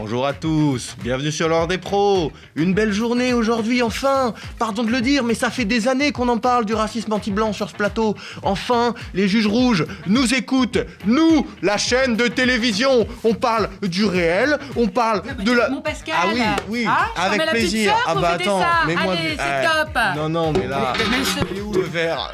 Bonjour à tous, bienvenue sur l'heure des pros. Une belle journée aujourd'hui, enfin. Pardon de le dire, mais ça fait des années qu'on en parle du racisme anti-blanc sur ce plateau. Enfin, les juges rouges nous écoutent. Nous, la chaîne de télévision. On parle du réel, on parle de la... Mon Pascal. Ah oui, avec plaisir. Ah bah attends, mais moi... allez, c'est top. Non, mais là... Il est où le verre ?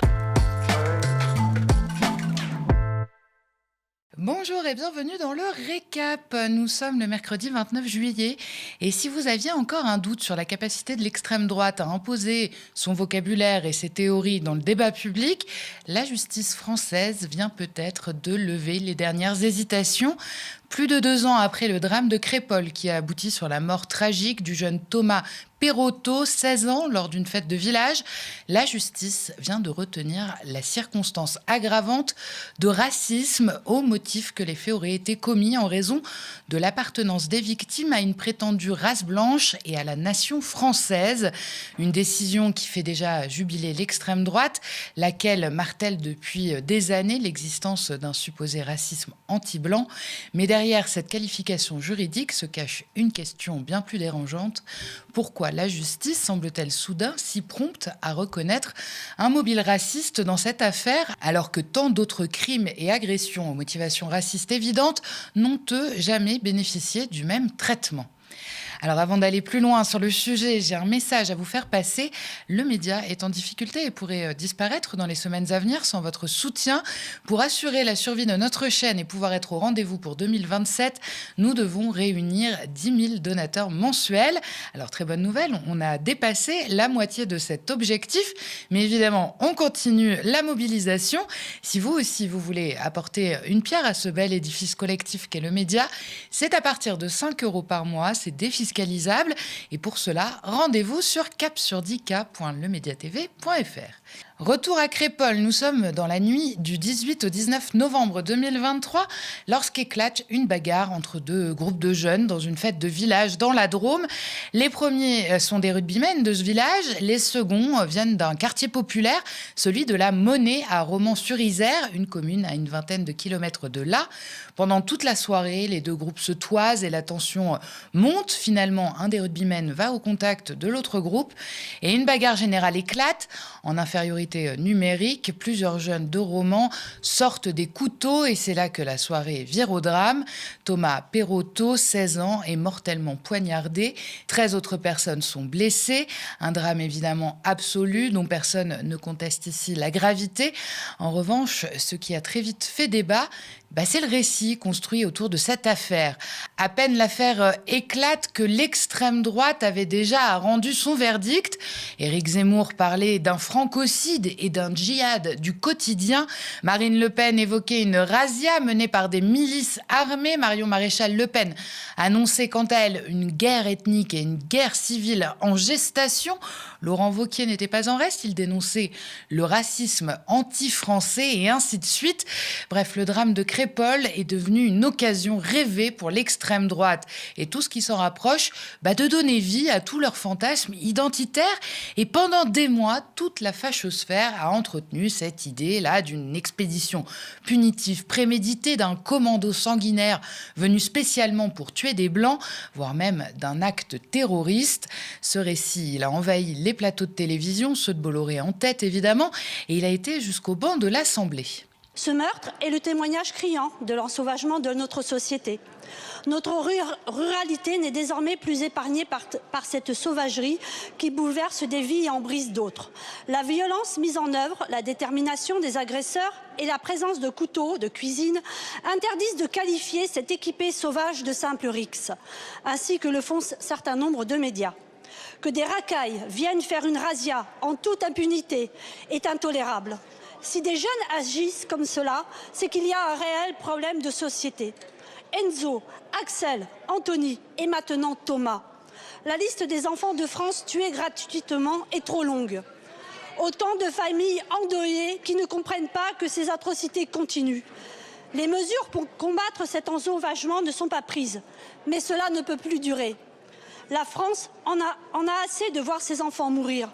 Bonjour et bienvenue dans le récap. Nous sommes le mercredi 29 juillet et si vous aviez encore un doute sur la capacité de l'extrême droite à imposer son vocabulaire et ses théories dans le débat public, la justice française vient peut-être de lever les dernières hésitations. Plus de 2 ans après le drame de Crépol qui a abouti sur la mort tragique du jeune Thomas Perotto, 16 ans, lors d'une fête de village, la justice vient de retenir la circonstance aggravante de racisme au motif que les faits auraient été commis en raison de l'appartenance des victimes à une prétendue race blanche et à la nation française. Une décision qui fait déjà jubiler l'extrême droite, laquelle martèle depuis des années l'existence d'un supposé racisme anti-blanc. Mais derrière cette qualification juridique se cache une question bien plus dérangeante. Pourquoi la justice semble-t-elle soudain si prompte à reconnaître un mobile raciste dans cette affaire, alors que tant d'autres crimes et agressions aux motivations racistes évidentes n'ont eux jamais bénéficié du même traitement ? Alors avant d'aller plus loin sur le sujet, j'ai un message à vous faire passer. Le média est en difficulté et pourrait disparaître dans les semaines à venir sans votre soutien. Pour assurer la survie de notre chaîne et pouvoir être au rendez-vous pour 2027, nous devons réunir 10 000 donateurs mensuels. Alors très bonne nouvelle, on a dépassé la moitié de cet objectif. Mais évidemment, on continue la mobilisation. Si vous aussi, vous voulez apporter une pierre à ce bel édifice collectif qu'est le média, c'est à partir de 5 € par mois, c'est défiscalisable. Et pour cela, rendez-vous sur capsurdica.lemediatv.fr. Retour à Crépol, nous sommes dans la nuit du 18 au 19 novembre 2023 lorsqu'éclate une bagarre entre 2 groupes de jeunes dans une fête de village dans la Drôme. Les premiers sont des rugbymen de ce village, les seconds viennent d'un quartier populaire, celui de la Monnaie à Romans-sur-Isère, une commune à une vingtaine de kilomètres de là. Pendant toute la soirée, les 2 groupes se toisent et la tension monte. Finalement, un des rugbymen va au contact de l'autre groupe et une bagarre générale éclate. En infériorité numérique, plusieurs jeunes de Romans sortent des couteaux et c'est là que la soirée vire au drame. Thomas Perotto, 16 ans, est mortellement poignardé. 13 autres personnes sont blessées. Un drame évidemment absolu dont personne ne conteste ici la gravité. En revanche, ce qui a très vite fait débat, c'est le récit construit autour de cette affaire. À peine l'affaire éclate que l'extrême droite avait déjà rendu son verdict. Éric Zemmour parlait d'un francocide et d'un djihad du quotidien. Marine Le Pen évoquait une razzia menée par des milices armées. Marion Maréchal Le Pen annonçait quant à elle une guerre ethnique et une guerre civile en gestation. Laurent Wauquiez n'était pas en reste, il dénonçait le racisme anti-français et ainsi de suite. Bref, le drame de Crépol est devenu une occasion rêvée pour l'extrême droite et tout ce qui s'en rapproche de donner vie à tous leurs fantasmes identitaires. Et pendant des mois, toute la fachosphère a entretenu cette idée-là d'une expédition punitive préméditée, d'un commando sanguinaire venu spécialement pour tuer des Blancs, voire même d'un acte terroriste. Ce récit, il a envahi les plateaux de télévision, ceux de Bolloré en tête évidemment, et il a été jusqu'au banc de l'Assemblée. Ce meurtre est le témoignage criant de l'ensauvagement de notre société. Notre ruralité n'est désormais plus épargnée par cette sauvagerie qui bouleverse des vies et en brise d'autres. La violence mise en œuvre, la détermination des agresseurs et la présence de couteaux de cuisine interdisent de qualifier cet équipé sauvage de simple rixe, ainsi que le font certains nombres de médias. Que des racailles viennent faire une razzia en toute impunité est intolérable. Si des jeunes agissent comme cela, c'est qu'il y a un réel problème de société. Enzo, Axel, Anthony et maintenant Thomas. La liste des enfants de France tués gratuitement est trop longue. Autant de familles endeuillées qui ne comprennent pas que ces atrocités continuent. Les mesures pour combattre cet ensauvagement ne sont pas prises, mais cela ne peut plus durer. La France en a assez de voir ses enfants mourir.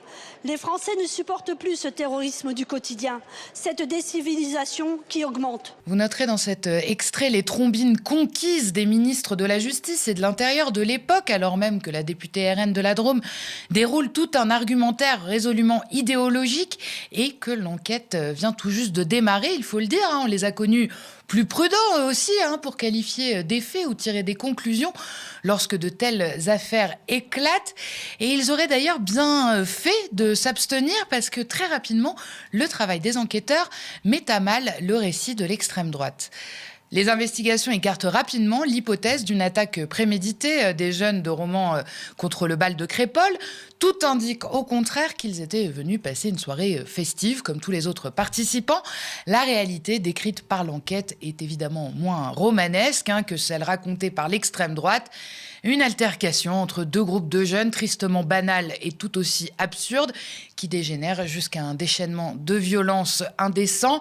Les Français ne supportent plus ce terrorisme du quotidien, cette décivilisation qui augmente. Vous noterez dans cet extrait les trombines conquises des ministres de la Justice et de l'Intérieur de l'époque, alors même que la députée RN de la Drôme déroule tout un argumentaire résolument idéologique et que l'enquête vient tout juste de démarrer, il faut le dire. On les a connus plus prudents eux aussi pour qualifier des faits ou tirer des conclusions lorsque de telles affaires éclatent. Et ils auraient d'ailleurs bien fait de s'abstenir parce que très rapidement, le travail des enquêteurs met à mal le récit de l'extrême droite. Les investigations écartent rapidement l'hypothèse d'une attaque préméditée des jeunes de Romans contre le bal de Crépol. Tout indique au contraire qu'ils étaient venus passer une soirée festive comme tous les autres participants. La réalité décrite par l'enquête est évidemment moins romanesque que celle racontée par l'extrême droite. Une altercation entre deux groupes de jeunes tristement banale et tout aussi absurde qui dégénère jusqu'à un déchaînement de violence indécent.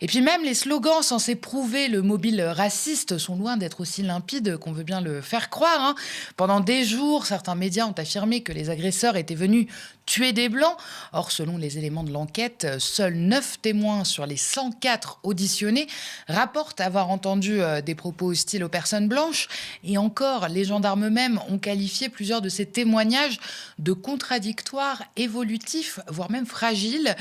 Et puis même les slogans censés prouver le mobile raciste sont loin d'être aussi limpides qu'on veut bien le faire croire. Pendant des jours, certains médias ont affirmé que les agresseurs étaient venus tuer des Blancs. Or, selon les éléments de l'enquête, seuls 9 témoins sur les 104 auditionnés rapportent avoir entendu des propos hostiles aux personnes blanches. Et encore, les gendarmes eux-mêmes ont qualifié plusieurs de ces témoignages de contradictoires, évolutifs, voire même fragiles.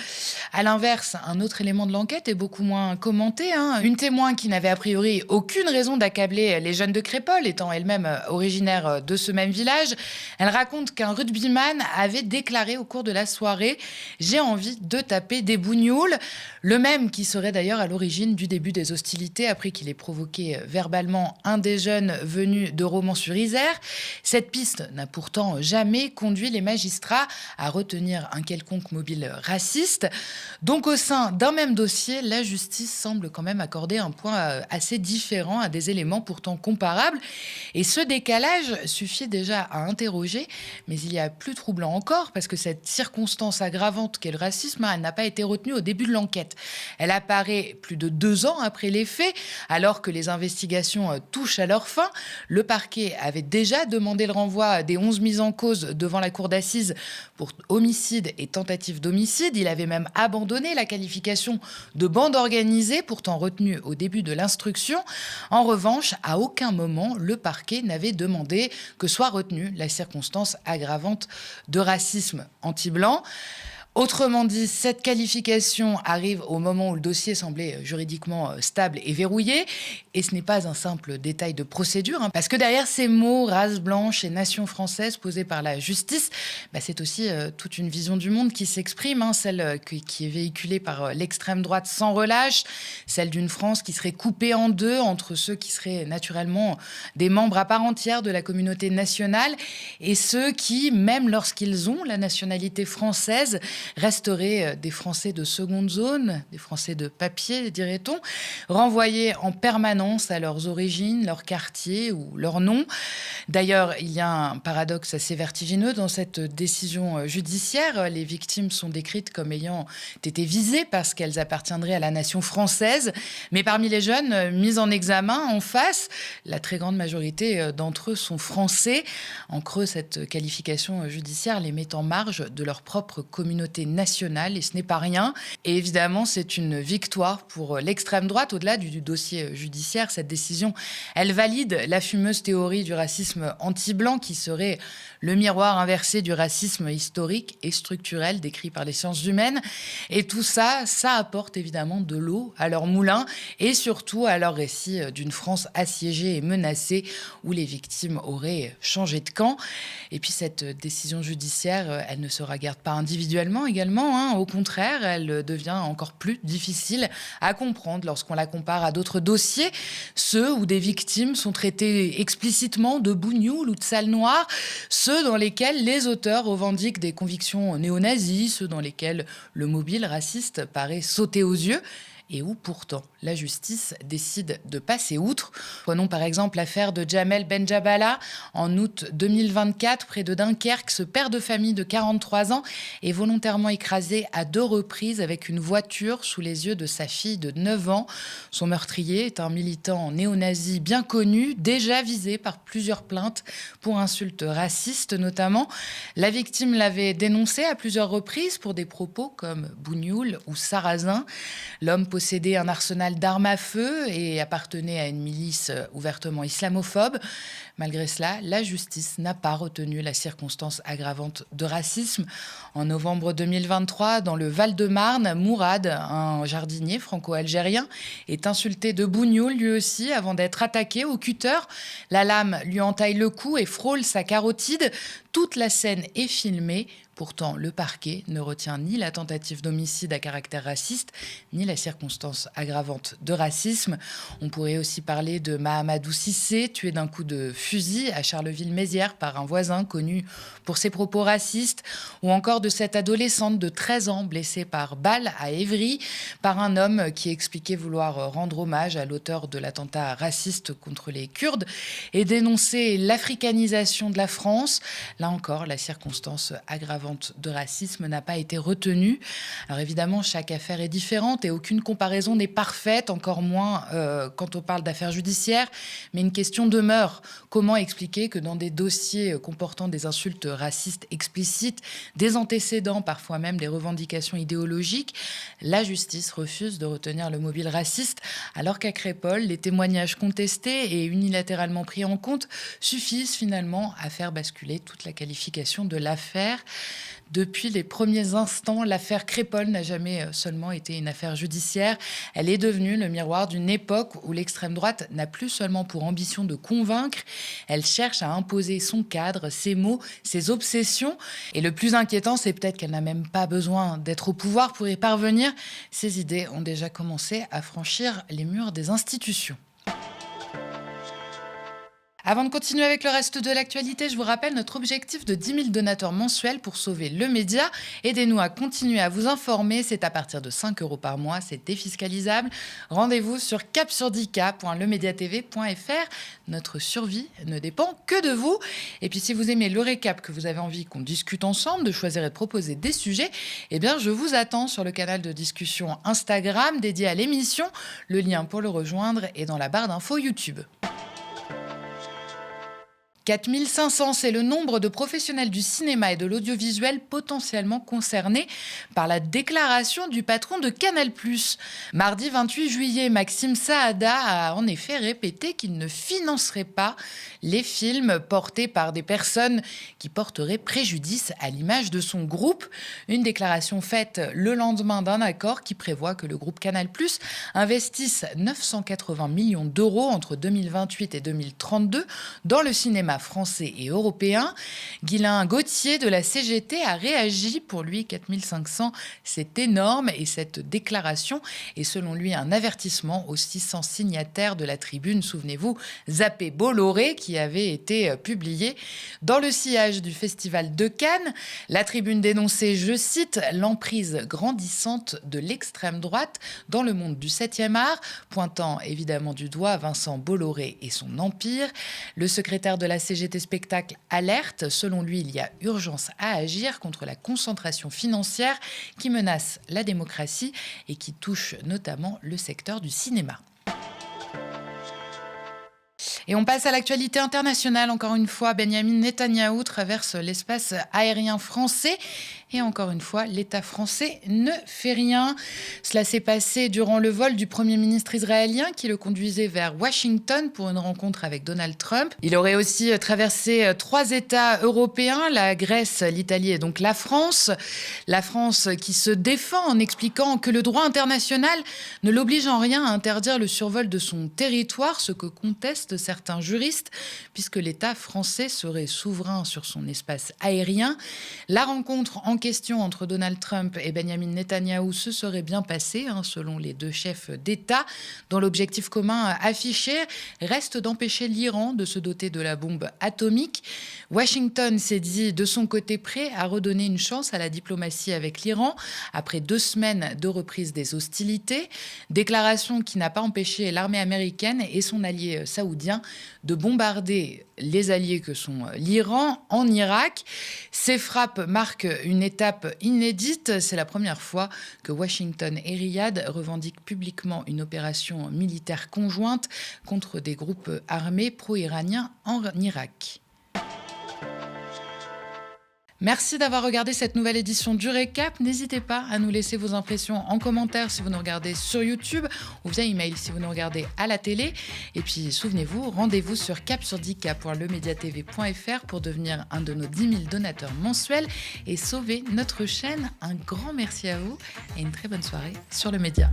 À l'inverse, un autre élément de l'enquête est beaucoup moins commenté. Une témoin qui n'avait a priori aucune raison d'accabler les jeunes de Crépol, étant elle-même originaire de ce même village. Elle raconte qu'un rugbyman avait déclaré au cours de la soirée « J'ai envie de taper des bougnoules ». Le même qui serait d'ailleurs à l'origine du début des hostilités après qu'il ait provoqué verbalement un des jeunes venus de Romans-sur-Isère. Cette piste n'a pourtant jamais conduit les magistrats à retenir un quelconque mobile raciste. Donc au sein d'un même dossier, la justice semble quand même accorder un point assez différent à des éléments pourtant comparables. Et ce décalage suffit déjà à interroger, mais il y a plus troublant encore parce que cette circonstance aggravante qu'est le racisme, elle n'a pas été retenue au début de l'enquête. Elle apparaît plus de 2 ans après les faits, alors que les investigations touchent à leur fin. Le parquet avait déjà demandé le renvoi des 11 mises en cause devant la cour d'assises pour homicide et tentative d'homicide. Il avait même abandonné la qualification de bande organisée, pourtant retenue au début de l'instruction. En revanche, à aucun moment, le parquet n'avait demandé que soit retenue la circonstance aggravante de racisme anti-blanc. Autrement dit, cette qualification arrive au moment où le dossier semblait juridiquement stable et verrouillé. Et ce n'est pas un simple détail de procédure, parce que derrière ces mots, race blanche et nation française posés par la justice, c'est aussi toute une vision du monde qui s'exprime, celle qui est véhiculée par l'extrême droite sans relâche, celle d'une France qui serait coupée en deux entre ceux qui seraient naturellement des membres à part entière de la communauté nationale et ceux qui, même lorsqu'ils ont la nationalité française, resteraient des Français de seconde zone, des Français de papier, dirait-on, renvoyés en permanence à leurs origines, leur quartier ou leur nom. D'ailleurs, il y a un paradoxe assez vertigineux dans cette décision judiciaire. Les victimes sont décrites comme ayant été visées parce qu'elles appartiendraient à la nation française. Mais parmi les jeunes mis en examen, en face, la très grande majorité d'entre eux sont français. En creux, cette qualification judiciaire les met en marge de leur propre communauté nationale, et ce n'est pas rien. Et évidemment, c'est une victoire pour l'extrême droite. Au-delà du dossier judiciaire, cette décision, elle valide la fumeuse théorie du racisme anti-blanc qui serait le miroir inversé du racisme historique et structurel décrit par les sciences humaines. Et tout ça, ça apporte évidemment de l'eau à leur moulin et surtout à leur récit d'une France assiégée et menacée où les victimes auraient changé de camp. Et puis cette décision judiciaire, elle ne se regarde pas individuellement également. Au contraire, elle devient encore plus difficile à comprendre lorsqu'on la compare à d'autres dossiers, ceux où des victimes sont traitées explicitement de bougnoules ou de sales noires, ceux dans lesquels les auteurs revendiquent des convictions néo-nazis, ceux dans lesquels le mobile raciste paraît sauter aux yeux. et où pourtant la justice décide de passer outre. Prenons par exemple l'affaire de Jamel Benjabala. En août 2024, près de Dunkerque, ce père de famille de 43 ans est volontairement écrasé à 2 reprises avec une voiture sous les yeux de sa fille de 9 ans. Son meurtrier est un militant néo-nazi bien connu, déjà visé par plusieurs plaintes pour insultes racistes notamment. La victime l'avait dénoncé à plusieurs reprises pour des propos comme bougnoul ou sarrasin. L'homme possédait un arsenal d'armes à feu et appartenait à une milice ouvertement islamophobe. Malgré cela, la justice n'a pas retenu la circonstance aggravante de racisme. En novembre 2023, dans le Val-de-Marne, Mourad, un jardinier franco-algérien, est insulté de bougnoul lui aussi avant d'être attaqué au cutter. La lame lui entaille le cou et frôle sa carotide. Toute la scène est filmée. Pourtant, le parquet ne retient ni la tentative d'homicide à caractère raciste, ni la circonstance aggravante de racisme. On pourrait aussi parler de Mahamadou Cissé, tué d'un coup de fusil à Charleville-Mézières par un voisin connu pour ses propos racistes, ou encore de cette adolescente de 13 ans blessée par balle à Évry par un homme qui expliquait vouloir rendre hommage à l'auteur de l'attentat raciste contre les Kurdes et dénoncer l'africanisation de la France. Là encore, la circonstance aggravante de racisme n'a pas été retenue. Alors évidemment, chaque affaire est différente et aucune comparaison n'est parfaite, encore moins quand on parle d'affaires judiciaires. Mais une question demeure. Comment expliquer que dans des dossiers comportant des insultes racistes explicites, des antécédents, parfois même des revendications idéologiques, la justice refuse de retenir le mobile raciste, alors qu'à Crépol, les témoignages contestés et unilatéralement pris en compte suffisent finalement à faire basculer toute la qualification de l'affaire. Depuis les premiers instants, l'affaire Crépol n'a jamais seulement été une affaire judiciaire. Elle est devenue le miroir d'une époque où l'extrême droite n'a plus seulement pour ambition de convaincre, elle cherche à imposer son cadre, ses mots, ses obsessions. Et le plus inquiétant, c'est peut-être qu'elle n'a même pas besoin d'être au pouvoir pour y parvenir. Ses idées ont déjà commencé à franchir les murs des institutions. Avant de continuer avec le reste de l'actualité, je vous rappelle notre objectif de 10 000 donateurs mensuels pour sauver le média. Aidez-nous à continuer à vous informer. C'est à partir de 5 € par mois. C'est défiscalisable. Rendez-vous sur capsurdika.lemediatv.fr. Notre survie ne dépend que de vous. Et puis, si vous aimez le récap, que vous avez envie qu'on discute ensemble, de choisir et de proposer des sujets, eh bien, je vous attends sur le canal de discussion Instagram dédié à l'émission. Le lien pour le rejoindre est dans la barre d'infos YouTube. 4500, c'est le nombre de professionnels du cinéma et de l'audiovisuel potentiellement concernés par la déclaration du patron de Canal+. Mardi 28 juillet, Maxime Saada a en effet répété qu'il ne financerait pas les films portés par des personnes qui porteraient préjudice à l'image de son groupe. Une déclaration faite le lendemain d'un accord qui prévoit que le groupe Canal+ investisse 980 millions d'euros entre 2028 et 2032 dans le cinéma français et européen. Guylain Gauthier de la CGT a réagi. Pour lui, 4500, c'est énorme et cette déclaration est selon lui un avertissement aux 600 signataires de la tribune, souvenez-vous, Zappé Bolloré, qui avait été publiée dans le sillage du Festival de Cannes. La tribune dénonçait, je cite, l'emprise grandissante de l'extrême droite dans le monde du 7e art, pointant évidemment du doigt Vincent Bolloré et son empire. Le secrétaire de la CGT Spectacle alerte. Selon lui, il y a urgence à agir contre la concentration financière qui menace la démocratie et qui touche notamment le secteur du cinéma. Et on passe à l'actualité internationale. Encore une fois, Benyamin Netanyahou traverse l'espace aérien français. Et encore une fois, l'État français ne fait rien. Cela s'est passé durant le vol du Premier ministre israélien qui le conduisait vers Washington pour une rencontre avec Donald Trump. Il aurait aussi traversé 3 États européens, la Grèce, l'Italie et donc la France. La France qui se défend en expliquant que le droit international ne l'oblige en rien à interdire le survol de son territoire, ce que contestent certains juristes, puisque l'État français serait souverain sur son espace aérien. La rencontre en question entre Donald Trump et Benjamin Netanyahou se serait bien passée, selon les deux chefs d'État, dont l'objectif commun affiché reste d'empêcher l'Iran de se doter de la bombe atomique. Washington s'est dit de son côté prêt à redonner une chance à la diplomatie avec l'Iran après 2 semaines de reprise des hostilités. Déclaration qui n'a pas empêché l'armée américaine et son allié saoudien de bombarder les alliés que sont l'Iran en Irak. Ces frappes marquent une étape inédite. C'est la première fois que Washington et Riyad revendiquent publiquement une opération militaire conjointe contre des groupes armés pro-iraniens en Irak. Merci d'avoir regardé cette nouvelle édition du Récap. N'hésitez pas à nous laisser vos impressions en commentaire si vous nous regardez sur YouTube ou via email si vous nous regardez à la télé. Et puis souvenez-vous, rendez-vous sur cap-sur-10k.lemediatv.fr pour devenir un de nos 10 000 donateurs mensuels et sauver notre chaîne. Un grand merci à vous et une très bonne soirée sur le Média.